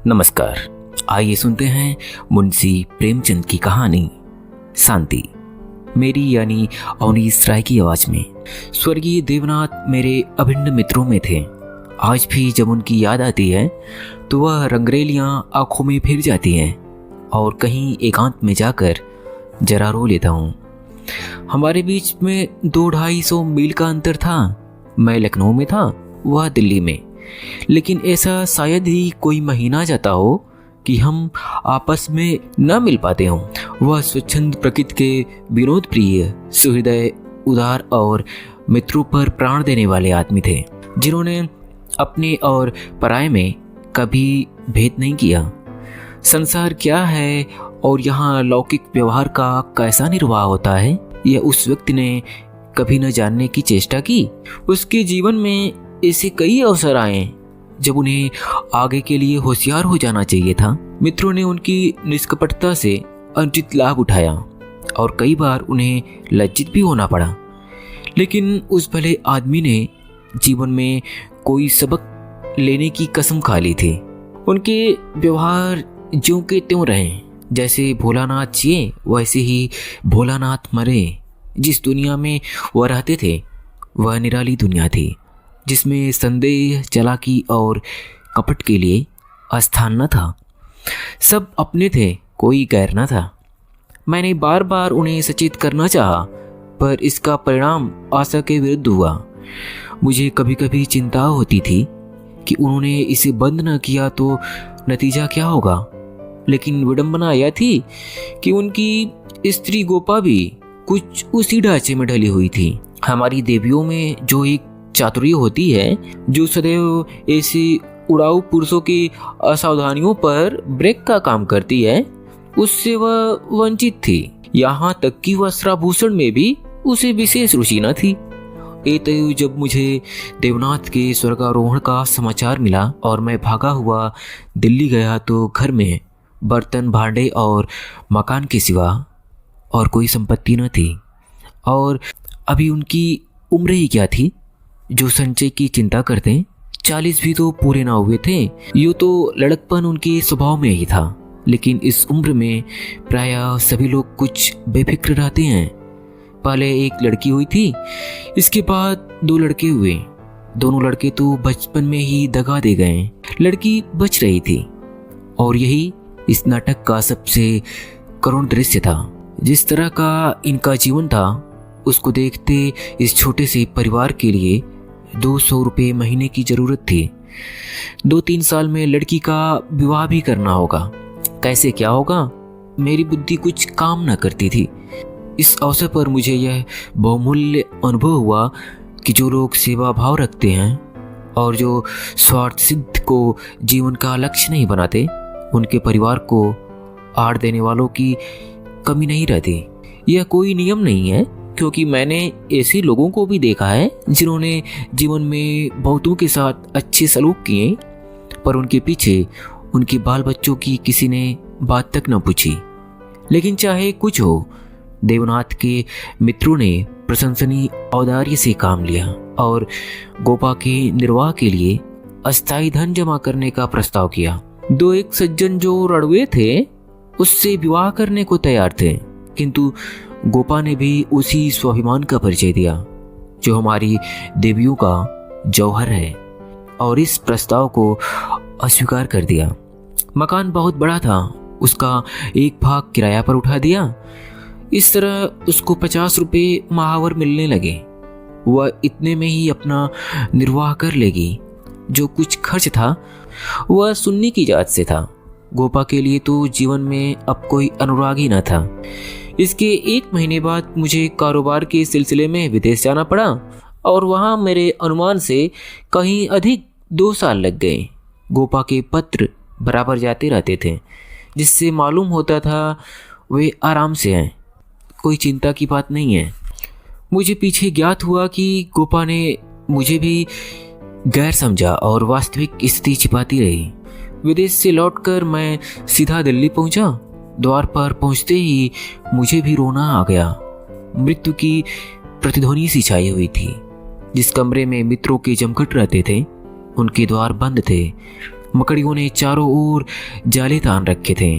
नमस्कार। आइए सुनते हैं मुंशी प्रेमचंद की कहानी शांति, मेरी यानी अवनीश राय की आवाज में। स्वर्गीय देवनाथ मेरे अभिन्न मित्रों में थे। आज भी जब उनकी याद आती है तो वह रंगरेलियां आंखों में फिर जाती हैं और कहीं एकांत में जाकर जरा रो लेता हूँ। हमारे बीच में 200-250 मील का अंतर था। मैं लखनऊ में था, वह दिल्ली में, लेकिन ऐसा शायद ही कोई महीना जाता हो कि हम आपस में न मिल पाते हों। वह स्वच्छंद प्रकृति के विनोद प्रिय, सुहृदय, उदार और मित्रों पर प्राण देने वाले आदमी थे, जिन्होंने अपने और पराये में कभी भेद नहीं किया। संसार क्या है और यहाँ लौकिक व्यवहार का कैसा निर्वाह होता है, यह उस व्यक्ति ने कभी न जानने की चेष्टा की। उसके जीवन में ऐसे कई अवसर आए जब उन्हें आगे के लिए होशियार हो जाना चाहिए था। मित्रों ने उनकी निष्कपटता से अनुचित लाभ उठाया और कई बार उन्हें लज्जित भी होना पड़ा, लेकिन उस भले आदमी ने जीवन में कोई सबक लेने की कसम खा ली थी। उनके व्यवहार ज्यों के त्यों रहे। जैसे भोलानाथ जिए वैसे ही भोलानाथ मरे। जिस दुनिया में वह रहते थे वह निराली दुनिया थी, जिसमें संदेह, चालाकी और कपट के लिए स्थान न था। सब अपने थे, कोई गैर न था। मैंने बार बार उन्हें सचेत करना चाहा, पर इसका परिणाम आशा के विरुद्ध हुआ। मुझे कभी कभी चिंता होती थी कि उन्होंने इसे बंद न किया तो नतीजा क्या होगा, लेकिन विडंबना यह थी कि उनकी स्त्री गोपा भी कुछ उसी ढांचे में ढली हुई थी। हमारी देवियों में जो एक चातुर्य होती है, जो सदैव ऐसी उड़ाऊ पुरुषों की असावधानियों पर ब्रेक का काम करती है, उससे वह वंचित थी। यहाँ तक कि वस्त्राभूषण में भी उसे विशेष रुचि न थी। एतय जब मुझे देवनाथ के स्वर्गारोहण का समाचार मिला और मैं भागा हुआ दिल्ली गया तो घर में बर्तन, भांडे और मकान के सिवा और कोई संपत्ति न थी। और अभी उनकी उम्र ही क्या थी जो संचय की चिंता करते। 40 भी तो पूरे ना हुए थे। यूँ तो लड़कपन उनके स्वभाव में ही था, लेकिन इस उम्र में प्रायः सभी लोग कुछ बेफिक्र रहते हैं। पहले एक लड़की हुई थी, इसके बाद 2 लड़के हुए। दोनों लड़के तो बचपन में ही दगा दे गए। लड़की बच रही थी और यही इस नाटक का सबसे करुण दृश्य था। जिस तरह का इनका जीवन था, उसको देखते इस छोटे से परिवार के लिए 200 रुपये महीने की जरूरत थी। 2-3 साल में लड़की का विवाह भी करना होगा। कैसे क्या होगा, मेरी बुद्धि कुछ काम न करती थी। इस अवसर पर मुझे यह बहुमूल्य अनुभव हुआ कि जो लोग सेवा भाव रखते हैं और जो स्वार्थ सिद्ध को जीवन का लक्ष्य नहीं बनाते, उनके परिवार को आड़ देने वालों की कमी नहीं रहती। यह कोई नियम नहीं है, क्योंकि मैंने ऐसे लोगों को भी देखा है जिन्होंने जीवन में बहुतों के साथ अच्छे सलूक किए, पर उनके पीछे उनके बाल बच्चों की किसी ने बात तक न पूछी। लेकिन चाहे कुछ हो, देवनाथ के मित्रों ने प्रशंसनीय औदार्य से काम लिया और गोपा के निर्वाह के लिए अस्थायी धन जमा करने का प्रस्ताव किया। 2-1 सज्जन जो रड़ुए थे उससे विवाह करने को तैयार थे, किंतु गोपा ने भी उसी स्वाभिमान का परिचय दिया जो हमारी देवियों का जौहर है, और इस प्रस्ताव को अस्वीकार कर दिया। मकान बहुत बड़ा था, उसका एक भाग किराया पर उठा दिया। इस तरह उसको 50 रुपये माहवर मिलने लगे। वह इतने में ही अपना निर्वाह कर लेगी। जो कुछ खर्च था वह सुन्नी की जात से था। गोपा के लिए तो जीवन में अब कोई अनुराग ही न था। इसके 1 महीने बाद मुझे कारोबार के सिलसिले में विदेश जाना पड़ा और वहाँ मेरे अनुमान से कहीं अधिक 2 साल लग गए। गोपा के पत्र बराबर जाते रहते थे, जिससे मालूम होता था वे आराम से हैं, कोई चिंता की बात नहीं है। मुझे पीछे ज्ञात हुआ कि गोपा ने मुझे भी गैर समझा और वास्तविक स्थिति छिपाती रही। विदेश से लौटकर मैं सीधा दिल्ली पहुंचा। द्वार पर पहुंचते ही मुझे भी रोना आ गया। मृत्यु की प्रतिध्वनि सी छाई हुई थी। जिस कमरे में मित्रों के जमघट रहते थे, उनके द्वार बंद थे। मकड़ियों ने चारों ओर जाले तान रखे थे।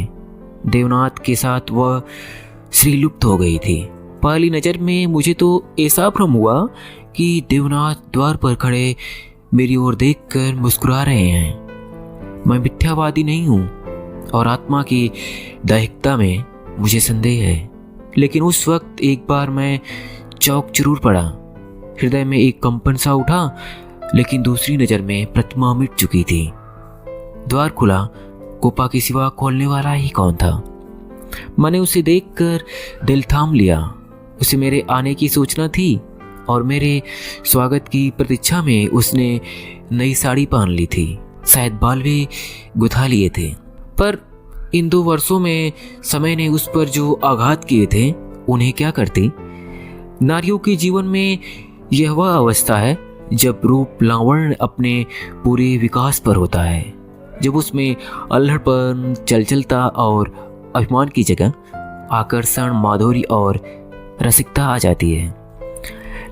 देवनाथ के साथ वह श्रीलुप्त हो गई थी। पहली नज़र में मुझे तो ऐसा भ्रम हुआ कि देवनाथ द्वार पर खड़े मेरी ओर देखकर मुस्कुरा रहे हैं। मैं मिथ्यावादी नहीं हूँ और आत्मा की दैहिकता में मुझे संदेह है, लेकिन उस वक्त एक बार मैं चौंक जरूर पड़ा। हृदय में एक कंपन सा उठा, लेकिन दूसरी नज़र में प्रतिमा मिट चुकी थी। द्वार खुला, गोपा के सिवा खोलने वाला ही कौन था। मैंने उसे देखकर दिल थाम लिया। उसे मेरे आने की सूचना थी और मेरे स्वागत की प्रतीक्षा में उसने नई साड़ी पहन ली थी। शायद बाल भी गुथा लिए थे। पर इन 2 वर्षों में समय ने उस पर जो आघात किए थे उन्हें क्या करती। नारियों के जीवन में यह वह अवस्था है जब रूप लावण्य अपने पूरे विकास पर होता है, जब उसमें अल्हड़पन, चंचलता और अभिमान की जगह आकर्षण, माधुर्य और रसिकता आ जाती है।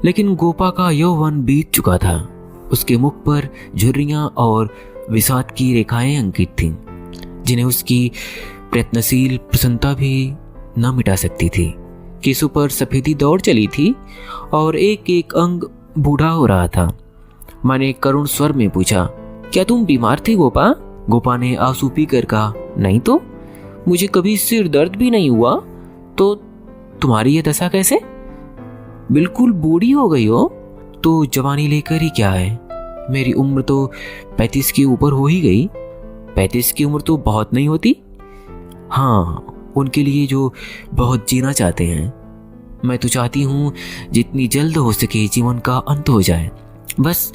लेकिन गोपा का यौवन बीत चुका था। उसके मुख पर झुर्रियां और विषाद की रेखाएं अंकित थीं, जिन्हें उसकी प्रयत्नशील प्रसन्नता भी न मिटा सकती थी। केसों पर सफेदी दौड़ चली थी और एक एक अंग बूढ़ा हो रहा था। मैंने करुण स्वर में पूछा, क्या तुम बीमार थे गोपा? गोपा ने आंसू पीकर कहा, नहीं तो, मुझे कभी सिर दर्द भी नहीं हुआ, तो तुम्हारी यह दशा कैसे? बिल्कुल बूढ़ी हो गई हो। तो जवानी लेकर ही क्या है, मेरी उम्र तो 35 के ऊपर हो ही गई। 35 की उम्र तो बहुत नहीं होती। हाँ, उनके लिए जो बहुत जीना चाहते हैं। मैं तो चाहती हूँ जितनी जल्द हो सके जीवन का अंत हो जाए। बस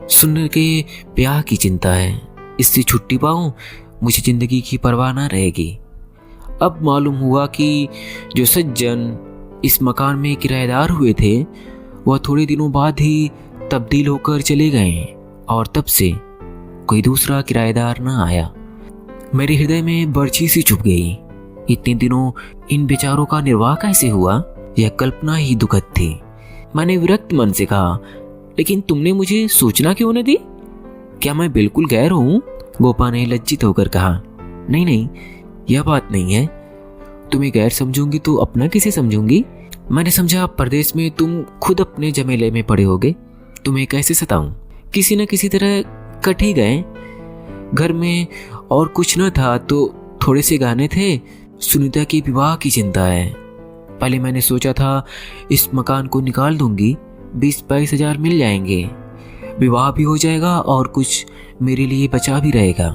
सुनने के ब्याह की चिंता है, इससे छुट्टी पाऊँ, मुझे जिंदगी की परवाह ना रहेगी। अब मालूम हुआ कि जो सज्जन इस मकान में किराएदार हुए थे वह थोड़े दिनों बाद ही तब्दील होकर चले गए और तब से कोई दूसरा किराएदार न आया। मेरे हृदय में बर्छी सी चुभ गई। इतने दिनों इन बेचारों का निर्वाह कैसे हुआ, यह कल्पना ही दुखद थी। मैंने विरक्त मन से कहा, लेकिन तुमने मुझे सूचना क्यों न दी? क्या मैं बिल्कुल गैर हूँ? गोपा ने लज्जित होकर कहा, नहीं नहीं, यह बात नहीं है। तुम्हें गैर समझूंगी तो अपना किसे समझूंगी? मैंने समझा परदेश में तुम खुद अपने झमेले में पड़े होगे, तुम्हें कैसे सताऊं? किसी न किसी तरह कट ही गए। घर में और कुछ न था तो थोड़े से गाने थे। सुनीता के विवाह की चिंता है। पहले मैंने सोचा था इस मकान को निकाल दूंगी, 20-22 हजार मिल जाएंगे, विवाह भी हो जाएगा और कुछ मेरे लिए बचा भी रहेगा।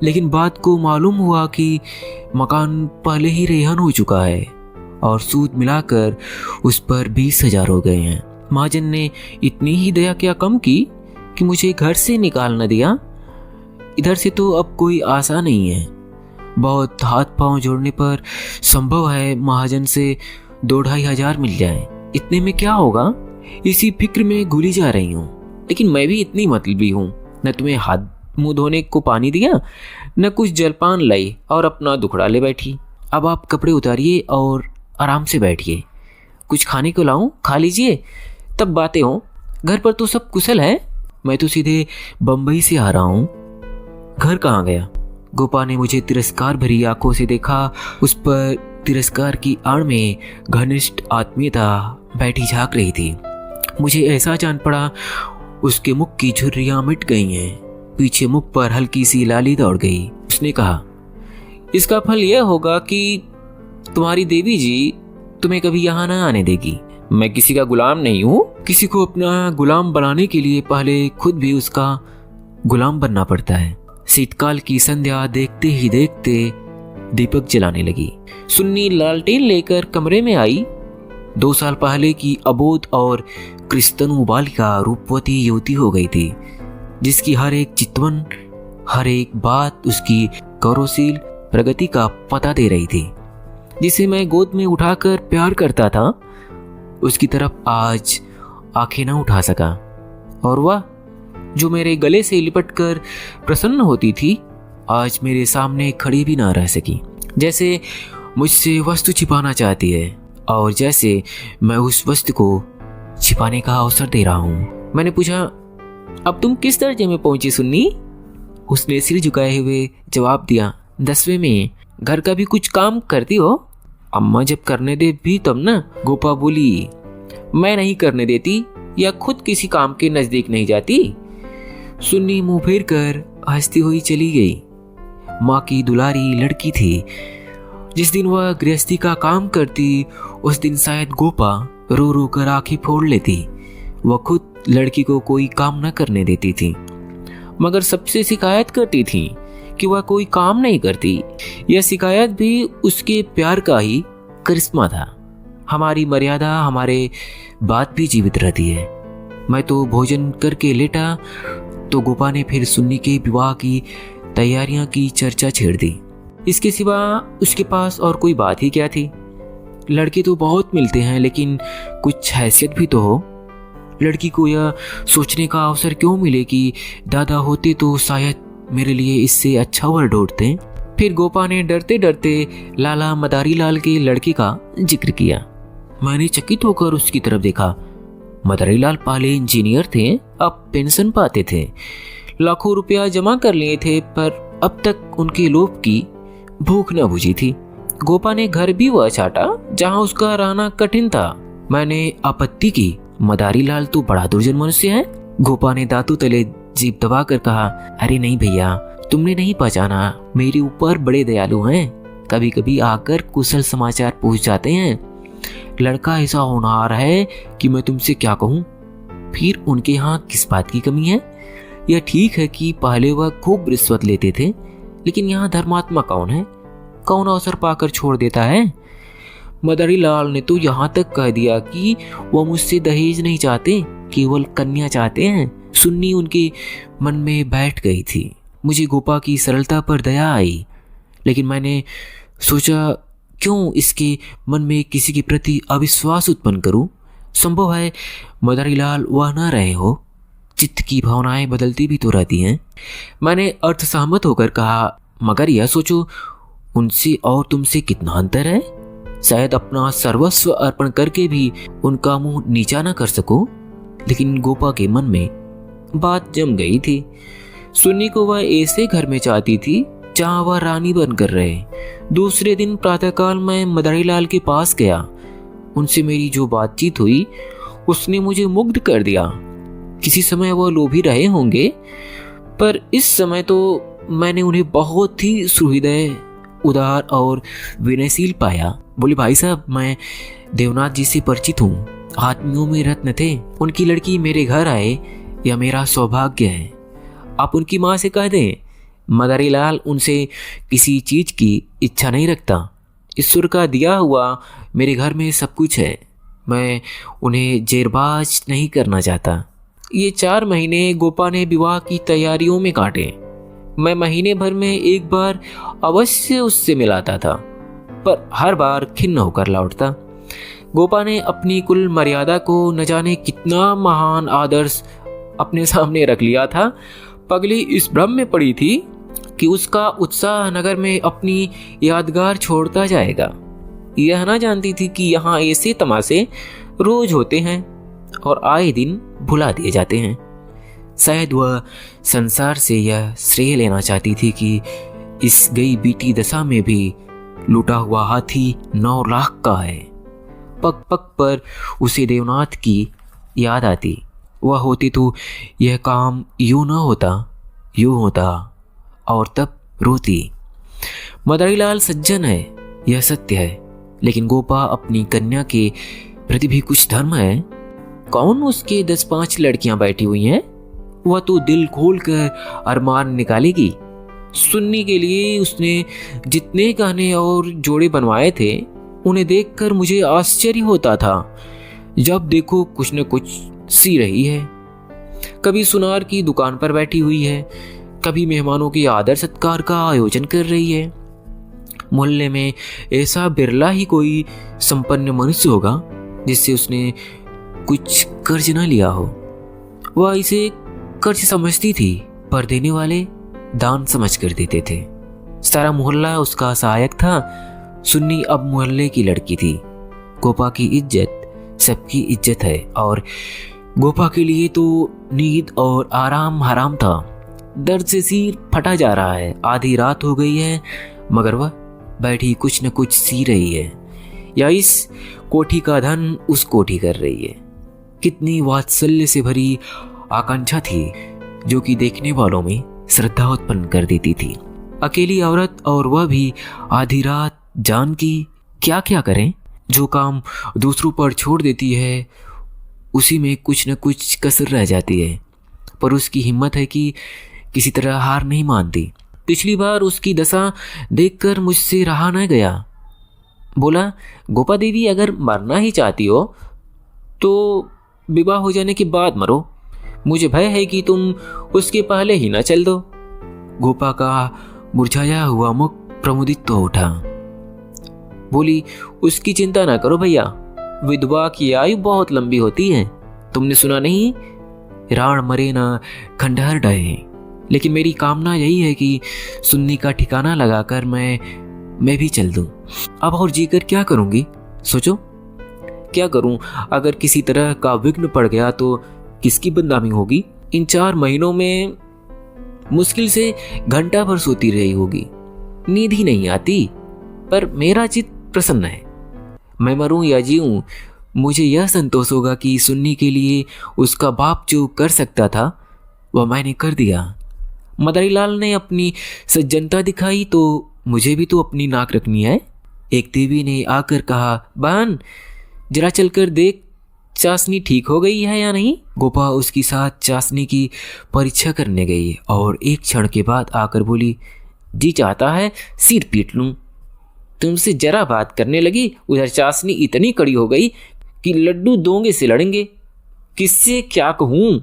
लेकिन बात को मालूम हुआ कि मकान पहले ही रेहन हो चुका है और सूद मिलाकर उस पर 20 हजार हो गए हैं। महाजन ने इतनी ही दया क्या कम की कि मुझे घर से निकाल न दिया। इधर से तो अब कोई आशा नहीं है। बहुत हाथ पांव जोड़ने पर संभव है महाजन से 2-2.5 हजार मिल जाए। इतने में क्या होगा, इसी फिक्र में घुली जा रही हूँ। लेकिन मैं भी इतनी मतलबी हूँ, न तुम्हें हाथ मुंह धोने को पानी दिया, न कुछ जलपान लाई और अपना दुखड़ा ले बैठी। अब आप कपड़े उतारिए और आराम से बैठिए। कुछ खाने को लाऊं, खा लीजिए, तब बातें हों। घर पर तो सब कुशल है। मैं तो सीधे बंबई से आ रहा हूँ। घर कहाँ गया? गोपा ने मुझे तिरस्कार भरी आंखों से देखा। उस पर तिरस्कार की आड़ में घनिष्ठ आत्मीयता बैठी झांक रही थी। मुझे ऐसा जान पड़ा उसके मुख की झुर्रियां मिट गई हैं। पीछे मुख पर हल्की सी लाली दौड़ गई। उसने कहा, इसका फल यह होगा कि तुम्हारी देवी जी तुम्हें कभी यहाँ न आने देगी। मैं किसी का गुलाम नहीं हूँ। किसी को अपना गुलाम बनाने के लिए पहले खुद भी उसका गुलाम बनना पड़ता है। शीतकाल की संध्या देखते ही देखते दीपक जलाने लगी। सुन्नी लालटेन लेकर कमरे में आई। 2 साल पहले की अबोध और क्रिस्तनु बालिका रूपवती युवती हो गई थी, जिसकी हर एक चितवन, हर एक बात उसकी गौरवशील प्रगति का पता दे रही थी। जिसे मैं गोद में उठाकर प्यार करता था, उसकी तरफ आज आंखें न उठा सका। और वह जो मेरे गले से लिपटकर प्रसन्न होती थी, आज मेरे सामने खड़ी भी ना रह सकी। जैसे मुझसे वस्तु छिपाना चाहती है और जैसे मैं उस वस्तु को छिपाने का अवसर दे रहा हूँ। मैंने पूछा, अब तुम किस दर्जे में पहुंची सुन्नी? उसने सिर झुकाए हुए जवाब दिया, 10वें में। घर का भी कुछ काम करती हो? अम्मा जब करने दे भी तब ना। गोपा बोली, मैं नहीं करने देती या खुद किसी काम के नजदीक नहीं जाती। सुन्नी मुंह फेर कर हंसती हुई चली गई। माँ की दुलारी लड़की थी। जिस दिन वह गृहस्थी का काम करती उस दिन शायद गोपा रो रो कर आंखें फोड़ लेती। वह खुद लड़की को कोई काम न करने देती थी, मगर सबसे शिकायत करती थी कि वह कोई काम नहीं करती। यह शिकायत भी उसके प्यार का ही करिश्मा था। हमारी मर्यादा हमारे बात भी जीवित रहती है। मैं तो भोजन करके लेटा तो गोपा ने फिर सुन्नी के विवाह की तैयारियां की चर्चा छेड़ दी। इसके सिवा उसके पास और कोई बात ही क्या थी। लड़के तो बहुत मिलते हैं, लेकिन कुछ हैसियत भी तो हो। लड़की को यह सोचने का अवसर क्यों मिले कि दादा होते तो शायद मेरे लिए इससे अच्छा वर ढूंढते। फिर गोपा ने डरते डरते लाला मदारी लाल के लड़के का जिक्र किया। मैंने चकित होकर उसकी तरफ देखा। मदारी लाल पहले इंजीनियर थे, अब पेंशन पाते थे। लाखों रुपया जमा कर लिए थे, पर अब तक उनके लोभ की भूख न बुझी थी। गोपा ने घर भी वह चाटा जहां उसका रहना कठिन था। मैंने आपत्ति की, मदारी लाल तो बड़ा दुर्जन मनुष्य है। गोपा ने दांतों तले जीभ दबाकर कहा, अरे नहीं भैया, तुमने नहीं पहचाना। मेरे ऊपर बड़े दयालु हैं, कभी कभी आकर कुशल समाचार पूछ जाते हैं। लड़का ऐसा होनहार है कि मैं तुमसे क्या कहूँ। फिर उनके यहाँ किस बात की कमी है? यह ठीक है कि पहले वह खूब रिश्वत लेते थे, लेकिन यहाँ धर्मात्मा कौन है? कौन अवसर पाकर छोड़ देता है? मदारी लाल ने तो यहाँ तक कह दिया कि वह मुझसे दहेज नहीं चाहते, केवल कन्या चाहते हैं। सुन्नी उनके मन में बैठ गई थी। मुझे गोपा की सरलता पर दया आई, लेकिन मैंने सोचा क्यों इसके मन में किसी के प्रति अविश्वास उत्पन्न करूं। संभव है मदारी लाल वह न रहे हो। चित्त की भावनाएं बदलती भी तो रहती हैं। मैंने अर्थसहमत होकर कहा, मगर यह सोचो उनसे और तुमसे कितना अंतर है। शायद अपना सर्वस्व अर्पण करके भी उनका मुंह नीचा न कर सको। लेकिन गोपा के मन में बात जम गई थी। सुन्नी को वह ऐसे घर में चाहती थी जहां वह रानी बनकर रहे। दूसरे दिन प्रातःकाल मैं मदारी लाल के पास गया। उनसे मेरी जो बातचीत हुई उसने मुझे मुग्ध कर दिया। किसी समय वह लोभी रहे होंगे, पर इस समय तो मैंने उन्हें बहुत ही सुहृदय, उदार और विनयशील पाया। बोले, भाई साहब, मैं देवनाथ जी से परिचित हूँ। आत्मियों में रत्न थे। उनकी लड़की मेरे घर आए, यह मेरा सौभाग्य है। आप उनकी माँ से कह दें, मदारी लाल उनसे किसी चीज की इच्छा नहीं रखता। ईश्वर का दिया हुआ मेरे घर में सब कुछ है। मैं उन्हें जेरबाज नहीं करना चाहता। ये 4 महीने गोपा ने विवाह की तैयारियों में काटे। मैं महीने भर में एक बार अवश्य उससे मिलाता था, पर हर बार खिन्न होकर लौटता। गोपा ने अपनी कुल मर्यादा को न जाने कितना महान आदर्श अपने सामने रख लिया था। पगली इस भ्रम में पड़ी थी कि उसका उत्साह नगर में अपनी यादगार छोड़ता जाएगा। यह ना जानती थी कि यहाँ ऐसे तमाशे रोज होते हैं और आए दिन भुला दिए जाते हैं। शायद वह संसार से यह श्रेय लेना चाहती थी कि इस गई बीती दशा में भी लूटा हुआ हाथी 9 लाख का है। पग पग पर उसे देवनाथ की याद आती। वह होती तो यह काम यूं न होता, यूं होता, और तब रोती। मदारी लाल सज्जन है, यह सत्य है, लेकिन गोपा अपनी कन्या के प्रति भी कुछ धर्म है। कौन उसके 10-5 लड़कियां बैठी हुई हैं? वह तो दिल खोल कर अरमान निकालेगी। सुन्नी के लिए उसने जितने गहने और जोड़े बनवाए थे, उन्हें देखकर मुझे आश्चर्य होता था। जब देखो कुछ न कुछ सी रही है। कभी सुनार की दुकान पर बैठी हुई है, कभी मेहमानों के आदर सत्कार का आयोजन कर रही है। मोहल्ले में ऐसा बिरला ही कोई संपन्न मनुष्य होगा जिससे उसने कुछ कर्ज न लिया हो। वह इसे कर्ज समझती थी, पर देने वाले दान समझ कर देते थे। सारा मोहल्ला उसका सहायक था। सुन्नी अब मोहल्ले की लड़की थी। गोपा की इज्जत सबकी इज्जत है, और गोपा के लिए तो नींद और आराम हराम था। दर्द से सिर फटा जा रहा है। आधी रात हो गई है मगर वह बैठी कुछ न कुछ सी रही है, या इस कोठी का धन उस कोठी कर रही है। कितनी वात्सल्य से भरी आकांक्षा थी जो कि देखने वालों में श्रद्धा उत्पन्न कर देती थी। अकेली औरत और वह भी आधी रात जान की क्या क्या करें। जो काम दूसरों पर छोड़ देती है उसी में कुछ न कुछ कसर रह जाती है, पर उसकी हिम्मत है कि किसी तरह हार नहीं मानती। पिछली बार उसकी दशा देखकर मुझसे रहा न गया। बोला, गोपा देवी अगर मरना ही चाहती हो तो विवाह हो जाने के बाद मरो, मुझे भय है कि तुम उसके पहले ही ना चल दो। गोपा का मुरझाया हुआ मुख प्रमुदित तो उठा। बोली, उसकी चिंता ना करो भैया, विधवा की आयु बहुत लंबी होती है। तुमने सुना नहीं, राण मरे ना खंडहर डहे। लेकिन मेरी कामना यही है कि सुन्नी का ठिकाना लगाकर मैं भी चल दूं। अब और जीकर क्या करूंगी, सोचो क्या करूं। अगर किसी तरह का विघ्न पड़ गया तो किसकी बदनामी होगी। इन 4 महीनों में मुश्किल से घंटा भर सोती रही होगी, नींद ही नहीं आती, पर मेरा चित्त प्रसन्न है। मैं मरूं या जीऊं, मुझे यह संतोष होगा कि सुन्नी के लिए उसका बाप जो कर सकता था वह मैंने कर दिया। मदरीलाल ने अपनी सज्जनता दिखाई तो मुझे भी तो अपनी नाक रखनी है। एक देवी ने आकर कहा, बहन जरा चलकर देख चाशनी ठीक हो गई है या नहीं। गोपा उसके साथ चाशनी की परीक्षा करने गई और एक क्षण के बाद आकर बोली, जी चाहता है सिर पीट लूं। तुमसे जरा बात करने लगी उधर चाशनी इतनी कड़ी हो गई कि लड्डू दोंगे से लड़ेंगे। किससे क्या कहूं।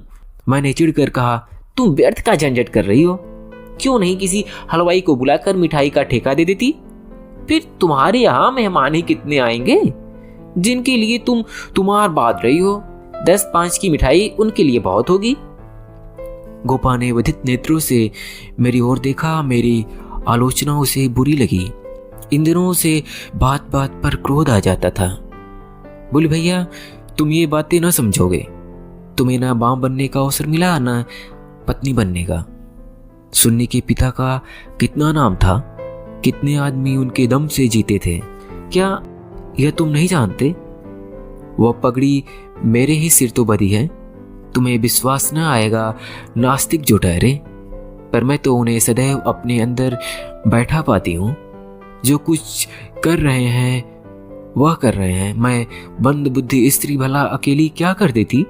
मैंने चिढ़कर कहा, तुम व्यर्थ का झंझट कर रही हो, क्यों नहीं किसी हलवाई को बुलाकर मिठाई का ठेका दे देती। फिर तुम्हारे यहाँ मेहमान ही कितने आएंगे जिनके लिए तुम तुम्हार बांध रही हो। 10-5 की मिठाई उनके लिए बहुत होगी। गोपा ने वधित नेत्रों से मेरी ओर देखा। मेरी आलोचनाओं से बुरी लगी। इन दिनों से बात बात पर क्रोध आ जाता था। बोले, भैया तुम ये बातें ना समझोगे, तुम्हें ना बाप बनने का अवसर मिला ना पत्नी बनने का। सुन्नी के पिता का कितना नाम था, कितने आदमी उनके दम से जीते थे। क्या यह तुम नहीं जानते? वह पगड़ी मेरे ही सिर तो बधी है। तुम्हें विश्वास न आएगा, नास्तिक जो ठहरे, पर मैं तो उन्हें सदैव अपने अंदर बैठा पाती हूँ। जो कुछ कर रहे हैं वह कर रहे हैं। मैं बंद बुद्धि स्त्री भला अकेली क्या कर देती।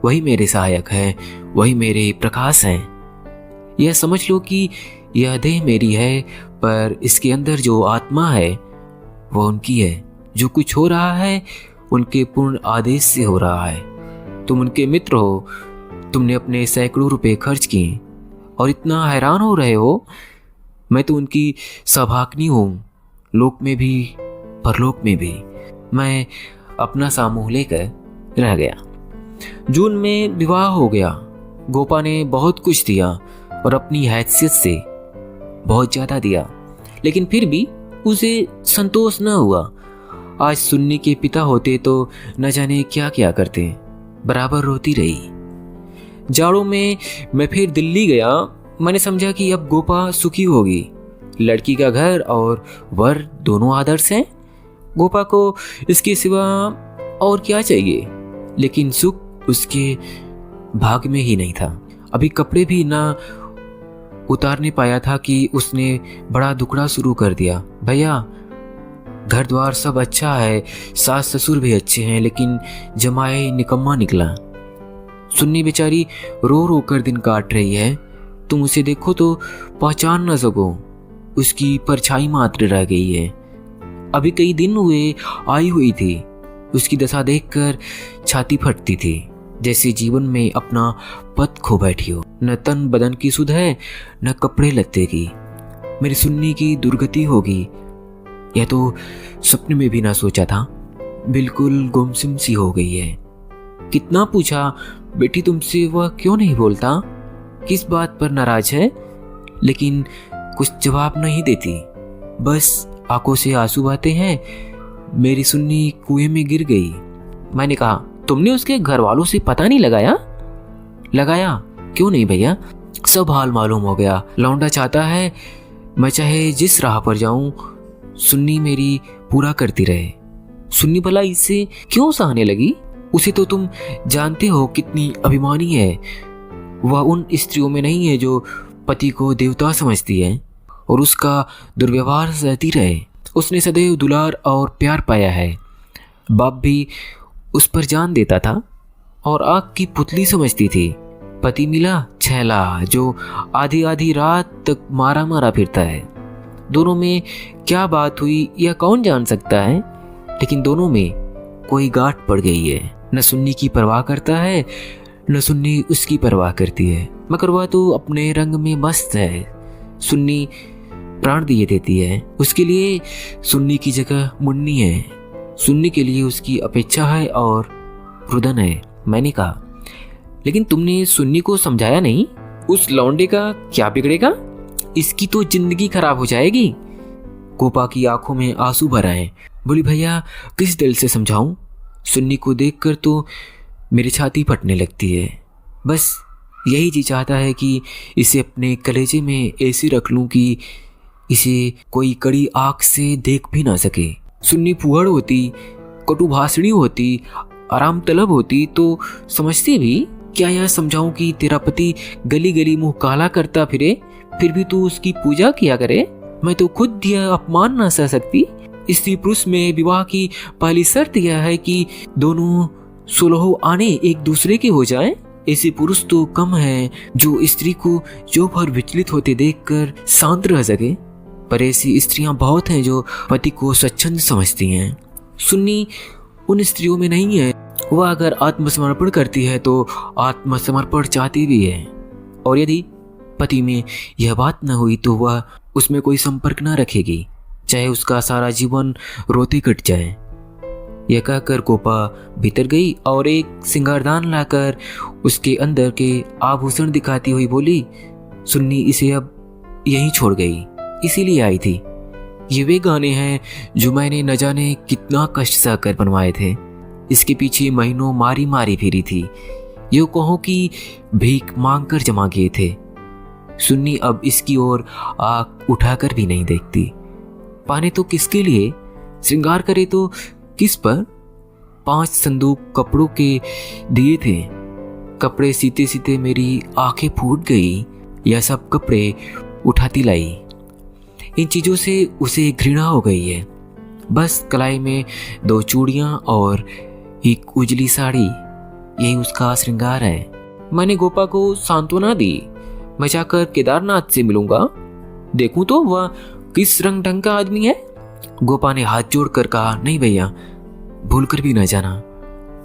वही मेरे सहायक है, वही मेरे प्रकाश हैं। यह समझ लो कि यह देह मेरी है, पर इसके अंदर जो आत्मा है वह उनकी है। जो कुछ हो रहा है उनके पूर्ण आदेश से हो रहा है। तुम उनके मित्र हो, तुमने अपने सैकड़ों रुपए खर्च किए और इतना हैरान हो रहे हो। मैं तो उनकी सौभाग्नी हूँ, लोक में भी परलोक में भी। मैं अपना सामूह लेकर रह गया। जून में विवाह हो गया। गोपा ने बहुत कुछ दिया और अपनी हैसियत से बहुत ज्यादा दिया, लेकिन फिर भी उसे संतोष न हुआ। आज सुन्नी के पिता होते तो न जाने क्या क्या करते। बराबर रोती रही। जाड़ों में मैं फिर दिल्ली गया। मैंने समझा कि अब गोपा सुखी होगी। लड़की का घर और वर दोनों आदर्श हैं। गोपा को इसके सिवा और क्या चाहिए, लेकिन सुख उसके भाग में ही नहीं था। अभी कपड़े भी ना उतारने पाया था कि उसने बड़ा दुखड़ा शुरू कर दिया। भैया घर द्वार सब अच्छा है, सास ससुर भी अच्छे हैं, लेकिन जमाए निकम्मा निकला। सुन्नी बेचारी रो रो कर दिन काट रही है। तुम उसे देखो तो पहचान न सको, उसकी परछाई मात्र रह गई है। अभी कई दिन हुए आई हुई थी। उसकी दशा देखकर छाती फटती थी, जैसे जीवन में अपना पद खो बैठी हो। न तन बदन की सुध है, न कपड़े लत्ते की। मेरी सुन्नी की दुर्गति होगी, यह तो सपने में भी ना सोचा था। बिल्कुल गुमसुम सी हो गई है। कितना पूछा, बेटी तुमसे वह क्यों नहीं बोलता, किस बात पर नाराज है, लेकिन कुछ जवाब नहीं देती। बस आंखों से आंसू बहते हैं। मेरी सुन्नी कुएं में गिर गई। मैंने कहा, तुमने उसके घर वालों से पता नहीं लगाया? लगाया, क्यों नहीं भैया, सब हाल मालूम हो गया। लौंडा चाहता है मैं चाहे जिस राह पर जाऊं सुन्नी मेरी पूरा करती रहे। सुन्नी भला इससे क्यों सहने लगी? उसे तो तुम जानते हो कितनी अभिमानी है। वह उन स्त्रियों में नहीं है जो पति को देवता समझती है और उसका दुर्व्यवहार सहती रहे। उसने सदैव दुलार और प्यार पाया है। बाप भी उस पर जान देता था और आग की पुतली समझती थी। पति मिला छैला जो आधी आधी रात तक मारा मारा फिरता है। दोनों में क्या बात हुई यह कौन जान सकता है, लेकिन दोनों में कोई गांठ पड़ गई है। न सुन्नी की परवाह करता है न सुन्नी उसकी परवाह करती है, मगर वह तो अपने रंग में मस्त है। सुन्नी प्राण दिए देती है, उसके लिए सुन्नी की जगह मुन्नी है। सुन्नी के लिए उसकी अपेक्षा है और रुदन है। मैंने कहा, लेकिन तुमने सुन्नी को समझाया नहीं? उस लौंडे का क्या बिगड़ेगा? इसकी तो जिंदगी खराब हो जाएगी। गोपा की आंखों में आंसू भर आए। बोली, भैया किस दिल से समझाऊं? सुन्नी को देखकर तो मेरी छाती फटने लगती है। बस यही जी चाहता है कि इसे अपने कलेजे में ऐसे रख लूं कि इसे कोई कड़ी आंख से देख भी ना सके। सुन्नी फुहड़ होती, कटु भाषणी होती, आराम तलब होती तो समझती भी। क्या यह समझाऊं कि तेरा पति गली गली मुंह काला करता फिरे, फिर भी तू उसकी पूजा किया करे? मैं तो खुद यह अपमान न सह सकती। स्त्री पुरुष में विवाह की पहली शर्त यह है कि दोनों सुलहो आने एक दूसरे के हो जाएं। ऐसे पुरुष तो कम है जो स्त्री को जो भर विचलित होते देखकर शांत रह सके, पर ऐसी स्त्रियां बहुत हैं जो पति को स्वच्छंद समझती हैं। सुन्नी उन स्त्रियों में नहीं है। वह अगर आत्मसमर्पण करती है तो आत्मसमर्पण चाहती भी है, और यदि पति में यह बात न हुई तो वह उसमें कोई संपर्क न रखेगी, चाहे उसका सारा जीवन रोते कट जाए। यह कहकर गोपा भीतर गई और एक सिंगारदान लाकर उसके अंदर के आभूषण दिखाती हुई बोली, सुन्नी इसे अब यहीं छोड़ गई, इसीलिए आई थी। ये वे गाने हैं जो मैंने न जाने कितना कष्ट सहकर बनवाए थे। इसके पीछे महीनों मारी मारी फिरी थी। यूं कहो कि भीख मांग कर जमा किए थे। सुन्नी अब इसकी ओर आंख उठाकर भी नहीं देखती। पाने तो किसके लिए, श्रृंगार करे तो किस पर? 5 संदूक कपड़ों के दिए थे। कपड़े सीते सीते मेरी आंखें फूट गई। यह सब कपड़े उठाती लाई। इन चीजों से उसे घृणा हो गई है। बस कलाई में 2 चूड़ियां और एक उजली साड़ी, यही उसका श्रृंगार है। मैंने गोपा को सांत्वना दी, मैं जाकर केदारनाथ से मिलूंगा, देखूं तो वह किस रंग ढंग का आदमी है। गोपा ने हाथ जोड़कर कहा, नहीं भैया, भूल कर भी न जाना।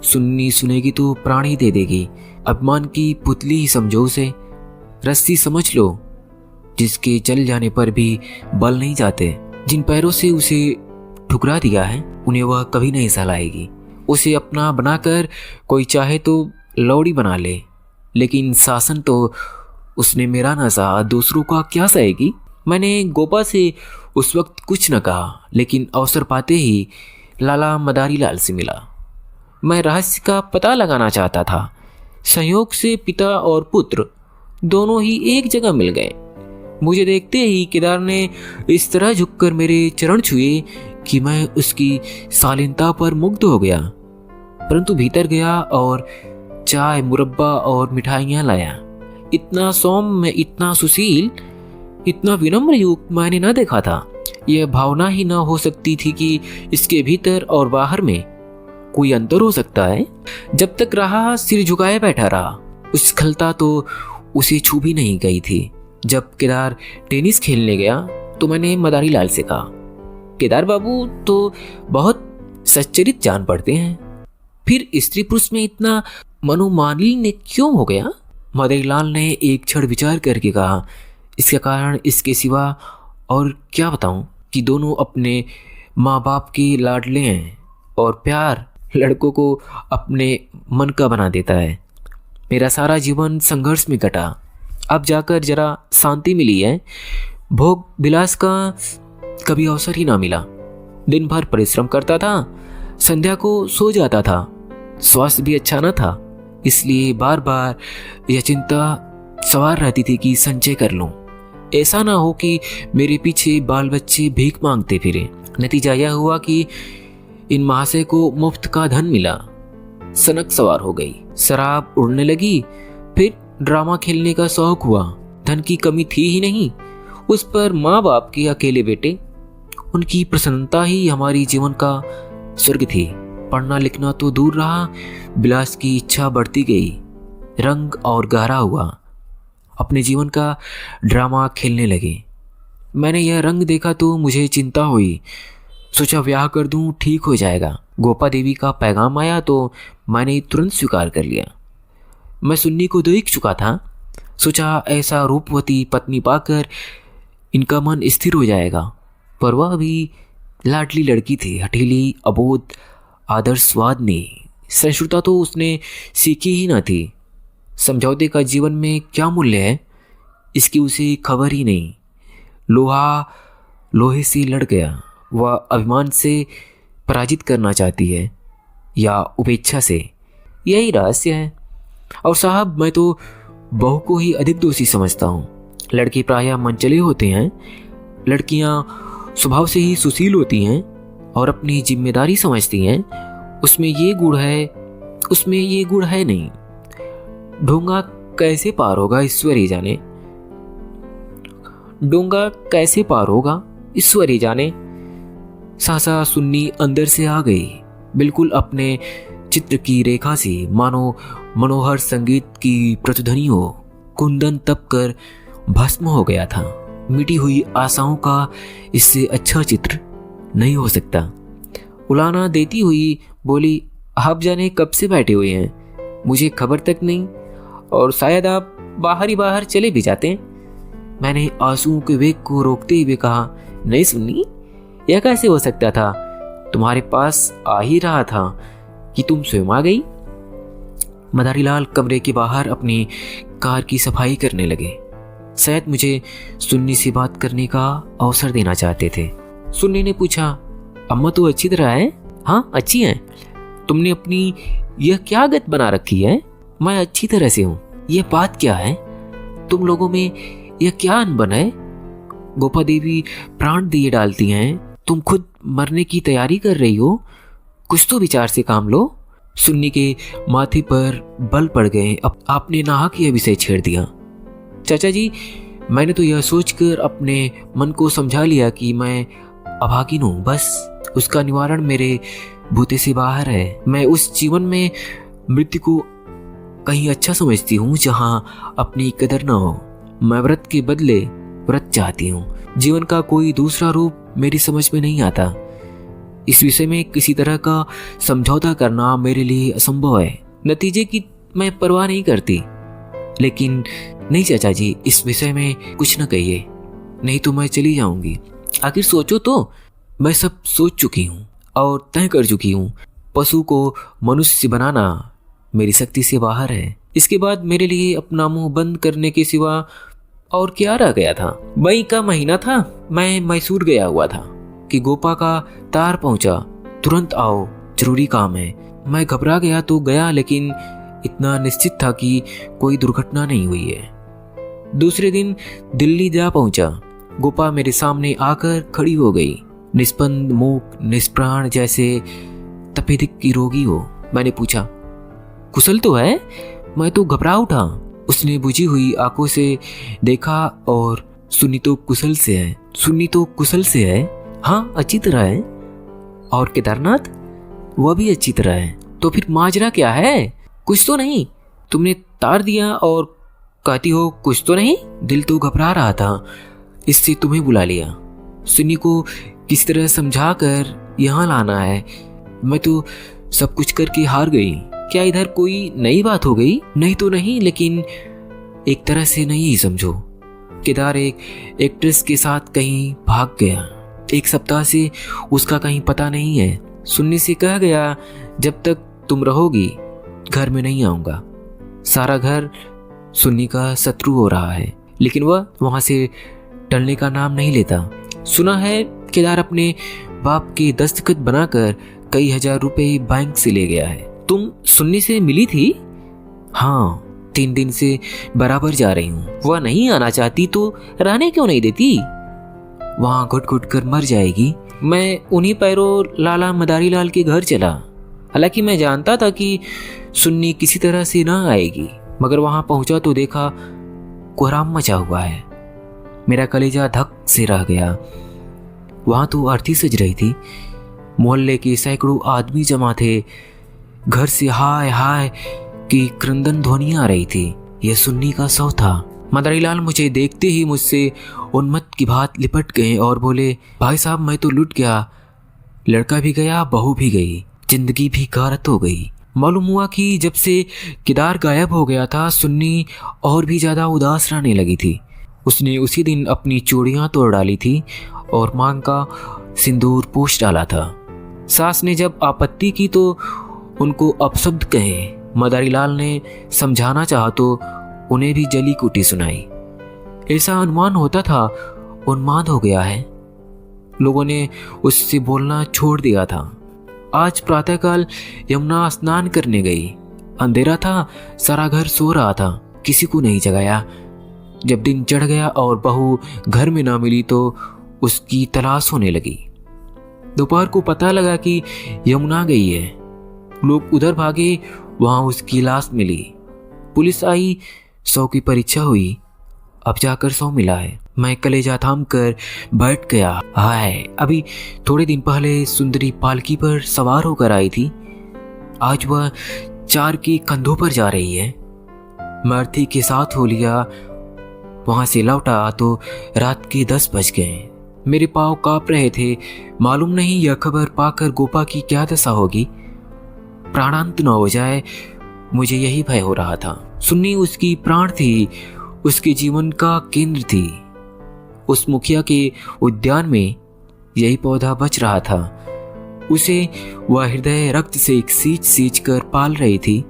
सुन्नी सुनेगी तो प्राण ही दे देगी। अपमान की पुतली ही समझो उसे, रस्सी समझ लो जिसके चल जाने पर भी बल नहीं जाते। जिन पैरों से उसे ठुकरा दिया है उन्हें वह कभी नहीं सहलाएगी। उसे अपना बनाकर कोई चाहे तो लौड़ी बना ले, लेकिन शासन तो उसने मेरा न सहा, दूसरों का क्या सहेगी। मैंने गोपा से उस वक्त कुछ न कहा, लेकिन अवसर पाते ही लाला मदारी लाल से मिला। मैं रहस्य का पता लगाना चाहता था। संयोग से पिता और पुत्र दोनों ही एक जगह मिल गए। मुझे देखते ही केदार ने इस तरह झुककर मेरे चरण छुए कि मैं उसकी शालीनता पर मुग्ध हो गया। परंतु भीतर गया और चाय, मुरब्बा और मिठाइयाँ लाया। इतना सौम्य, इतना सुशील, इतना विनम्र युग मैंने न देखा था। यह भावना ही न हो सकती थी कि इसके भीतर और बाहर में कोई अंतर हो सकता है। जब तक रहा सिर झुकाए बैठा रहा। उछलता तो उसे छू भी नहीं गई थी। जब केदार टेनिस खेलने गया तो मैंने मदारी लाल से कहा, केदार बाबू तो बहुत सच्चरित जान पड़ते हैं, फिर स्त्री पुरुष में इतना मनोमालिन्य क्यों हो गया? मदारी लाल ने एक क्षण विचार करके कहा, इसका कारण इसके सिवा और क्या बताऊं कि दोनों अपने माँ बाप के लाडले हैं और प्यार लड़कों को अपने मन का बना देता है। मेरा सारा जीवन संघर्ष में कटा, अब जाकर जरा शांति मिली है। भोग विलास का कभी अवसर ही ना मिला। दिन भर परिश्रम करता था, संध्या को सो जाता था। स्वास्थ्य भी अच्छा न था, इसलिए बार बार यह चिंता सवार रहती थी कि संचय कर लूं, ऐसा ना हो कि मेरे पीछे बाल बच्चे भीख मांगते फिरे। नतीजा यह हुआ कि इन महाशय को मुफ्त का धन मिला, सनक सवार हो गई, शराब उड़ने लगी, फिर ड्रामा खेलने का शौक हुआ। धन की कमी थी ही नहीं, उस पर माँ बाप के अकेले बेटे, उनकी प्रसन्नता ही हमारी जीवन का स्वर्ग थी। पढ़ना लिखना तो दूर रहा, विलास की इच्छा बढ़ती गई, रंग और गहरा हुआ। अपने जीवन का ड्रामा खेलने लगे। मैंने यह रंग देखा तो मुझे चिंता हुई, सोचा ब्याह कर दूं, ठीक हो जाएगा। गोपा देवी का पैगाम आया तो मैंने तुरंत स्वीकार कर लिया। मैं सुन्नी को देख चुका था, सोचा ऐसा रूपवती पत्नी पाकर इनका मन स्थिर हो जाएगा। पर वह भी लाडली लड़की थी, हठीली, अबोध, आदर्शवादिनी। सहिष्णुता तो उसने सीखी ही न थी। समझौते का जीवन में क्या मूल्य है, इसकी उसे खबर ही नहीं। लोहा लोहे से लड़ गया। वह अभिमान से पराजित करना चाहती है या उपेक्षा से, यही रहस्य है। और साहब, मैं तो बहू को ही अधिक दोषी समझता हूँ। लड़के प्रायः मनचले होते हैं, लड़कियाँ स्वभाव से ही सुशील होती हैं और अपनी जिम्मेदारी समझती हैं। उसमें ये गुण है, उसमें ये गुण है नहीं। ढोंगा कैसे पार होगा ईश्वर ही जाने, डोंगा कैसे पार होगा ईश्वर ही जाने। सासा सुन्नी अंदर से आ गई, बिल्कुल अपने चित्र की रेखा से, मानो मनोहर संगीत की प्रतिध्वनि हो। कुंदन तप कर भस्म हो गया था। मिटी हुई आशाओं का इससे अच्छा चित्र नहीं हो सकता। उलाना देती हुई बोली, आप जाने कब से बैठे हुए हैं, मुझे खबर तक नहीं, और शायद आप बाहर ही बाहर चले भी जाते। मैंने आंसुओं के वेग को रोकते हुए कहा, नहीं सुन्नी, यह कैसे हो सकता था? तुम्हारे पास आ ही रहा था कि तुम स्वयं आ गई। मदारीलाल कमरे के बाहर अपनी कार की सफाई करने लगे। शायद मुझे सुन्नी से बात करने का अवसर देना चाहते थे। सुन्नी ने पूछा, अम्मा तो अच्छी तरह है? हाँ, अच्छी हैं। तुमने अपनी यह क्या गत बना रखी है? मैं अच्छी तरह से हूँ। यह बात क्या है? तुम लोगों में यह क्या अनबन है? गोपा देवी प्राण दिए डालती हैं, तुम खुद मरने की तैयारी कर रही हो। कुछ तो विचार से काम लो। सुन्नी के माथे पर बल पड़ गए। अब आपने नाहक यह विषय छेड़ दिया। चाचा जी, मैंने तो यह सोचकर अपने मन को समझा लिया कि मैं अभागिन हूँ, बस उसका निवारण मेरे बूते से बाहर है। मैं उस जीवन में मृत्यु को कहीं अच्छा समझती हूँ जहाँ अपनी कदर न हो। मैं व्रत के बदले व्रत चाहती हूँ। जीवन का कोई दूसरा रूप मेरी समझ में नहीं आता। इस विषय में किसी तरह का समझौता करना मेरे लिए असंभव है। नतीजे की मैं परवाह नहीं करती। लेकिन नहीं चाचा जी, इस विषय में कुछ न कहिए, नहीं तो मैं चली जाऊंगी। आखिर सोचो तो, मैं सब सोच चुकी हूँ और तय कर चुकी हूँ। पशु को मनुष्य बनाना मेरी शक्ति से बाहर है। इसके बाद मेरे लिए अपना मुंह बंद करने के सिवा और क्या रह गया था? मई का महीना था। मैं मैसूर गया हुआ था कि गोपा का तार पहुंचा। तुरंत आओ, जरूरी काम है। मैं घबरा गया तो गया, लेकिन इतना निश्चित था कि कोई दुर्घटना नहीं हुई है। दूसरे दिन दिल्ली जा पहुंचा। गोपा मेरे सामने आकर खड़ी हो गई, निस्पंद, मूक, निष्प्राण, जैसे तपेदिक की रोगी हो। मैंने पूछा, कुशल तो है? मैं तो घबरा उठा। उसने बुझी हुई आंखों से देखा और सुन्नी तो कुशल से है। सुन्नी तो कुशल से है? हाँ, अच्छी तरह है। और केदारनाथ? वह भी अच्छी तरह है। तो फिर माजरा क्या है? कुछ तो नहीं? तुमने तार दिया और कहती हो कुछ तो नहीं? दिल तो घबरा रहा था, इससे तुम्हें बुला लिया। सुन्नी को किस तरह समझा कर यहाँ लाना है। मैं तो सब कुछ करके हार गई। क्या इधर कोई नई बात हो गई? नहीं तो नहीं, लेकिन एक तरह से नहीं ही समझो। केदार एक एक्ट्रेस के साथ कहीं भाग गया। 1 सप्ताह से उसका कहीं पता नहीं है। सुन्नी से कह गया, जब तक तुम रहोगी घर में नहीं आऊंगा। सारा घर सुन्नी का शत्रु हो रहा है, लेकिन वह वहां से टलने का नाम नहीं लेता। सुना है केदार अपने बाप के दस्तखत बनाकर कई हजार रुपए बैंक से ले गया है। तुम सुन्नी से मिली थी? हाँ, 3 दिन से बराबर जा रही हूँ। वह नहीं आना चाहती तो रहने क्यों नहीं देती? वहाँ घुट घुट कर मर जाएगी। मैं उन्हीं पैरों लाला मदारी लाल के घर चला। हालांकि मैं जानता था कि सुन्नी किसी तरह से ना आएगी, मगर वहां पहुंचा तो देखा कोहराम मचा हुआ है। मेरा कलेजा धक से रह गया। वहां तो आरती सज रही थी। मोहल्ले के सैकड़ों आदमी जमा थे। घर से हाय हाय की क्रंदन ध्वनि आ रही थी। यह सुन्नी का शव था। मदारी लाल मुझे देखते ही मुझसे उन्मत्त की भांत लिपट गए और बोले, भाई साहब मैं तो लुट गया। लड़का भी गया, बहू भी गई, जिंदगी भी गारत हो गई। मालूम हुआ कि जब से केदार गायब हो गया था, सुन्नी और भी ज्यादा उदास रहने लगी थी। उसने उसी दिन अपनी चूड़ियां तोड़ डाली थी और मांग का सिंदूर पोंछ डाला था। सास ने जब आपत्ति की तो उनको अपशब्द कहे। मदारी लाल ने समझाना चाहा तो उन्हें भी जली कुटी सुनाई। ऐसा अनुमान होता था उन्माद हो गया है। लोगों ने उससे बोलना छोड़ दिया था। आज प्रातःकाल यमुना स्नान करने गई। अंधेरा था, सारा घर सो रहा था, किसी को नहीं जगाया। जब दिन चढ़ गया और बहू घर में ना मिली तो उसकी तलाश होने लगी। दोपहर को पता लगा कि यमुना गई है। लोग उधर भागे, वहां उसकी लाश मिली। पुलिस आई, शव की परीक्षा हुई, अब जाकर शव मिला है। मैं कलेजा थाम कर बैठ गया। हाय, अभी थोड़े दिन पहले सुंदरी पालकी पर सवार होकर आई थी, आज वह 4 के कंधों पर जा रही है। मैं अर्थी के साथ हो लिया। वहां से लौटा तो रात के 10 बज गए। मेरे पांव कांप रहे थे। मालूम नहीं यह खबर पाकर गोपा की क्या दशा होगी। प्राणांत न हो जाए, मुझे यही भय हो रहा था। सुन्नी उसकी प्राण थी, उसके जीवन का केंद्र थी। उस मुखिया के उद्यान में यही पौधा बच रहा था। उसे वह हृदय रक्त से सींच सींच कर पाल रही थी।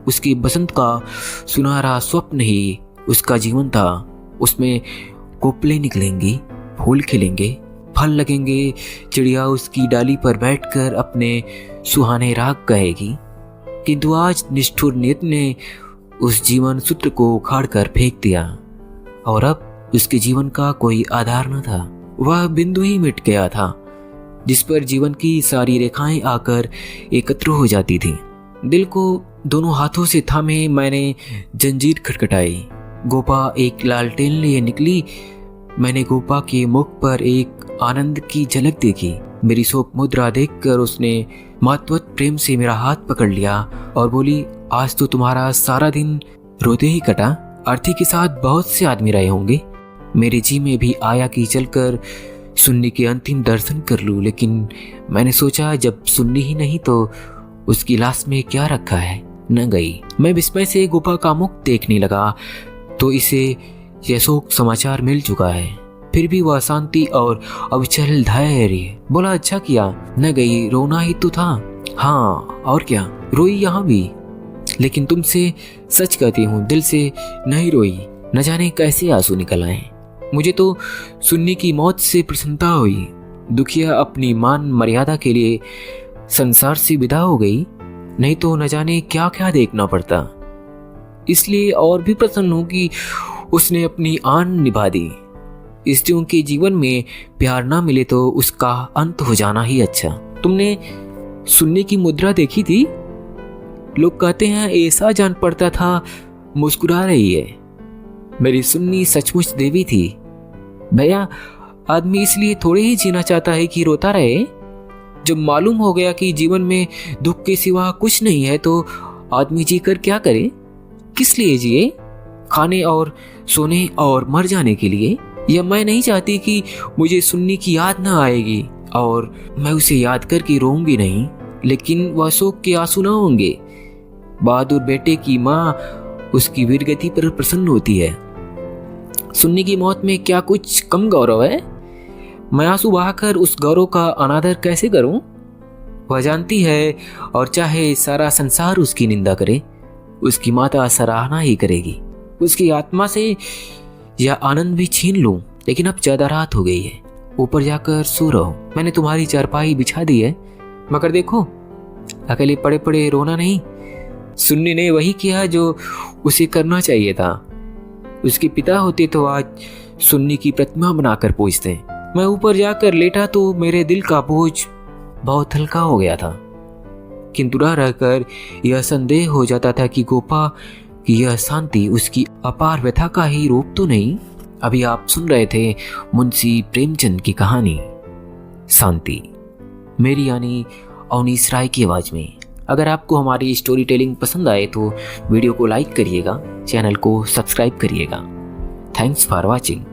उसके बसंत का सुनहरा स्वप्न ही उसका जीवन था। उसमें कोपले निकलेंगी, फूल खिलेंगे, फल लगेंगे, चिड़िया उसकी डाली पर बैठकर अपने सुहाने राग कहेगी। किंतु आज निष्ठुर नियत ने उस जीवन सूत्र को उखाड़ कर फेंक दिया और अब उसके जीवन का कोई आधार न था। वह बिंदु ही मिट गया था जिस पर जीवन की सारी रेखाएं आकर एकत्र हो जाती थी। दिल को दोनों हाथों से थामे मैंने जंजीर खटखटाई। गोपा एक लालटेन लिए निकली। मैंने गोपा के मुख पर एक आनंद की झलक देखी। मेरी शोक मुद्रा देखकर उसने मातवत प्रेम से मेरा हाथ पकड़ लिया और बोली, आज तो तुम्हारा सारा दिन रोते ही कटा। आरती के साथ बहुत से आदमी रहे होंगे। मेरे जी में भी आया कि चलकर सुन्नी के अंतिम दर्शन कर लूं, लेकिन मैंने सोचा जब सुन्नी ही नहीं तो उसकी लाश में क्या रखा है। न गई। मैं विस्मय से गोपा का मुख देखने लगा तो इसे यह शोक समाचार मिल चुका है। फिर भी वह शांति और अविचल धैर्य। बोला, अच्छा किया न गई, रोना ही तो था। हाँ और क्या, रोई यहाँ भी, लेकिन तुमसे सच कहती हूँ दिल से नहीं रोई। न जाने कैसे आंसू निकल आए। मुझे तो सुन्नी की मौत से प्रसन्नता हुई। दुखिया अपनी मान मर्यादा के लिए संसार से विदा हो गई, नहीं तो न जाने क्या क्या देखना पड़ता। इसलिए और भी प्रसन्न हूं कि उसने अपनी आन निभा दी। स्त्रियों के जीवन में प्यार ना मिले तो उसका अंत हो जाना ही अच्छा। तुमने सुन्नी की मुद्रा देखी थी? लोग कहते हैं ऐसा जान पड़ता था मुस्कुरा रही है। मेरी सुन्नी सचमुच देवी थी। भैया, आदमी इसलिए थोड़े ही जीना चाहता है कि रोता रहे। जब मालूम हो गया कि जीवन में दुख के सिवा कुछ नहीं है तो आदमी जी कर क्या करे? किस लिए जिए? खाने और सोने और मर जाने के लिए? या मैं नहीं चाहती कि मुझे सुन्नी की याद ना आएगी और मैं उसे याद करके रोऊंगी नहीं, लेकिन वह शोक के आंसू ना होंगे। बहादुर बेटे की माँ उसकी वीरगति पर प्रसन्न होती है। सुन्नी की मौत में क्या कुछ कम गौरव है? मैं आंसू बहाकर उस गौरव का अनादर कैसे करूं? वह जानती है और चाहे सारा संसार उसकी निंदा करे, उसकी माता सराहना ही करेगी। उसकी आत्मा से यह आनंद भी छीन लूं, लेकिन अब ज्यादा रात हो गई है, ऊपर जाकर सो रहो। मैंने तुम्हारी चारपाई बिछा दी है, मगर देखो अकेले पड़े पड़े रोना नहीं। सुन्नी ने वही किया जो उसे करना चाहिए था। उसके पिता होते तो आज सुन्नी की प्रतिमा बनाकर पूजते। मैं ऊपर जाकर लेटा तो मेरे दिल का बोझ बहुत हल्का हो गया था, किंतु रह रहकर यह संदेह हो जाता था कि गोपा की यह शांति उसकी अपार व्यथा का ही रूप तो नहीं। अभी आप सुन रहे थे मुंशी प्रेमचंद की कहानी शांति, मेरी यानी अवनीश राय की आवाज में। अगर आपको हमारी स्टोरी टेलिंग पसंद आए तो वीडियो को लाइक करिएगा, चैनल को सब्सक्राइब करिएगा। Thanks for watching.